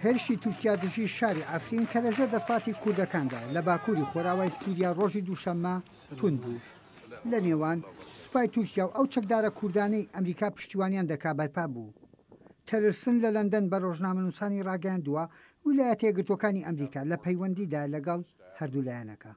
هێرشی تورکیا دژی شاری ئەفرین کە لەژێ دەسەڵاتی کوردەکاندا لە باکووری خۆراوای سووریا ڕۆژی دووشەممە تون بوو. لە نێوان سوپای تورکیا و ئەو چەکدارە کوردانەی ئەمریکا پشتیوانیان دەکا بەرپا بوو. تەلرسن لە لەندەن بە ڕۆژنامەنووسانی ڕاگەاندووە ویلایەتە یەکگرتووەکانی ئەمریکا لە پەیوەندیدا لەگەڵ هەردوو لایەنەکە.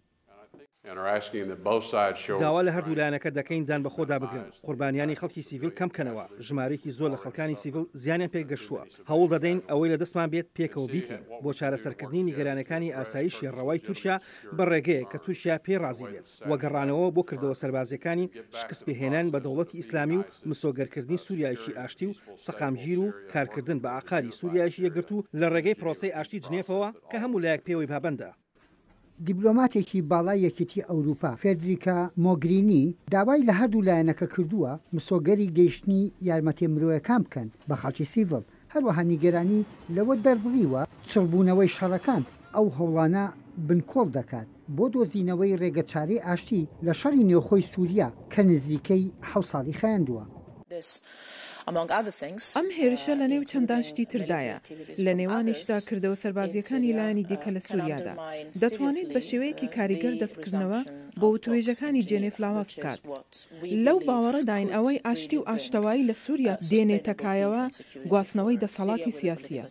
داوا لە هەردوو لایەنەکە دەکەین دان بە خۆدا بگرن، قوربانیانی خەڵکی سیڤیل کەم بکەنەوە، ژمارەیەکی زۆر لە خەڵکانی سیڤیل زیانیان پێگەشتووە. هەوڵ دەدەین ئەوەی لە دەستمان بێت پێکەوە بیکەین بۆ چارەسەرکردنی نیگەرانەکانی ئاسایشی ڕەوای تورکیا بە ڕێگەیە کە تورکیا پێ ڕازی بێت، وەگەڕانەوە بۆ کردەوە سەربازەکانی شکست پێهێنان بە دەوڵەتی ئیسلامی و مسۆگەرکردنی سووریایشی ئاشتی و سەقامگیر و کارکردن بە ئاقاری سووریایشی یەکگرتو لە ڕێگەی پرۆسەی ئاشتی جنێفەوە کە هەموو لایەک پێوەی پابەندە. دیبلۆماتێکی باڵای یەکێتی ئەوروپا فێدریکا مۆگرینی داوای لە هەردوو لایەنەکە کردووە مسۆگەری گەیشتنی یارمەتێ مرۆیەکان بکەن بە خەڵکی سیڤڵ، هەروەها نیگەرانی لەوە دەربڕیوە چڕبوونەوەی شەڕەکان ئەو هەوڵانە بنکۆڵ دەکات بۆ دۆزینەوەی ڕێگەچارەی ئاشتی لە شەڕی نێوخۆی سووریا کە نزیکەی 7 ساڵی خایاندووە. ئەم هێرشە لە نێو چەندان شتی تردایە، لە نێوانیشدا کردەوە سەربازیەکانی لایەنی دیکە لە سووریادا دەتوانێت بە شێوەیەکی کاریگەر دەستکردنەوە بۆ وتوێژەکانی جێنێف لاواز بکات. لەو باوەڕەداین ئەوەی ئاشتی و ئاشتەوایی لە سووریا دێنێتەکایەوە گواستنەوەی دەسەڵاتی سیاسیە.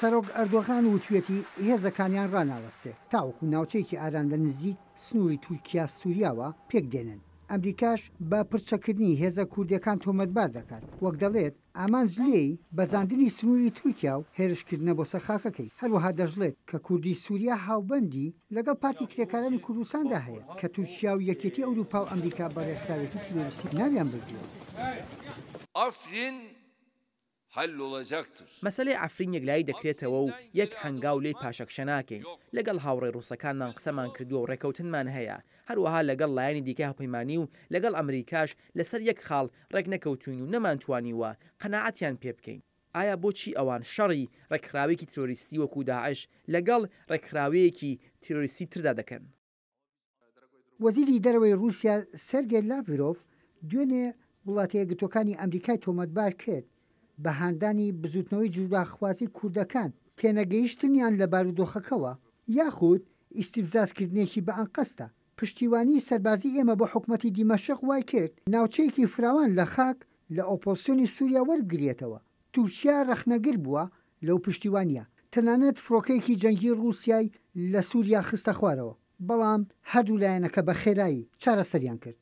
سەرۆک ئەردۆغان وتوێتی هێزەکانیان ڕناوەستێ تاوەکو ناوچەیەکی ئاران لە نزیک سنووری تورکیا سووریاوە پێک دێنن. ئەمریکاش بە پرچەکردنی هێزە کوردیەکان تۆمەتبار دەکات، وەک دەڵێت ئامانجلێی بەزاندنی سنووری تورکیا و هێرشکردنە بۆ سەرخاکەکەی. هەروەها دەژڵێت کە کوردی سووریا هاوبەندی لەگەڵ پارتی کرێکارانی کوردستاندا هەیە کە تورکیا و یەکێتی ئەوروپا و ئەمریکا بە ڕێکخراوێتی تیرۆریستی ناویان بردووە. مەسەلەی ئەفرین یەکلایی دەکرێتەوە و یەک هەنگاو لێی پاشەکشە ناکەین. لەگەڵ هاوڕێ ڕووسەکانمان قسەمان کردووە و ڕێکەوتنمان هەیە، هەروەها لەگەڵ لایەنی دیکە هەڵپەیمانی و لەگەڵ ئەمریکاش لەسەر یەک خاڵ ڕێک نەکەوتوین و نەمانتوانیوە قەناعەتیان پێ بکەین. ئایا بۆچی ئەوان شەڕی ڕێکخراوێکی تیرۆریستی وەکو داعش لەگەڵ ڕێکخراوەیەکی تیرۆریستی تردا دەکەن؟ وەزیری دەرەوەی رووسیا سێرگێ لاڤرۆڤ دوێنێ وڵاتە یەکگرتووەکانی ئەمریکای تۆمەتبار کرد بە هاندانی بزوتنەوەی جوداخوازی کوردەکان تێنەگەیشتنیان لە بارودۆخەکەەوە یاخود ئیسیفزازکردنێکی بە ئەنقەستە. پشتیوانی سەربازی ئێمە بۆ حکومەتی دیمەشق وای کرد ناوچەیەکی فراوان لە خاک لە ئۆپۆسیۆنی سووریا وەرگرێتەوە. تورکیا ڕەخنەگر بووە لەو پشتیوانیە، تەنانەت فڕۆکەیەکی جەنگی رووسیای لە سووریا خستە خوارەوە، بەڵام هەردوو لایەنەکە بە خێرایی چارەسەریان کرد.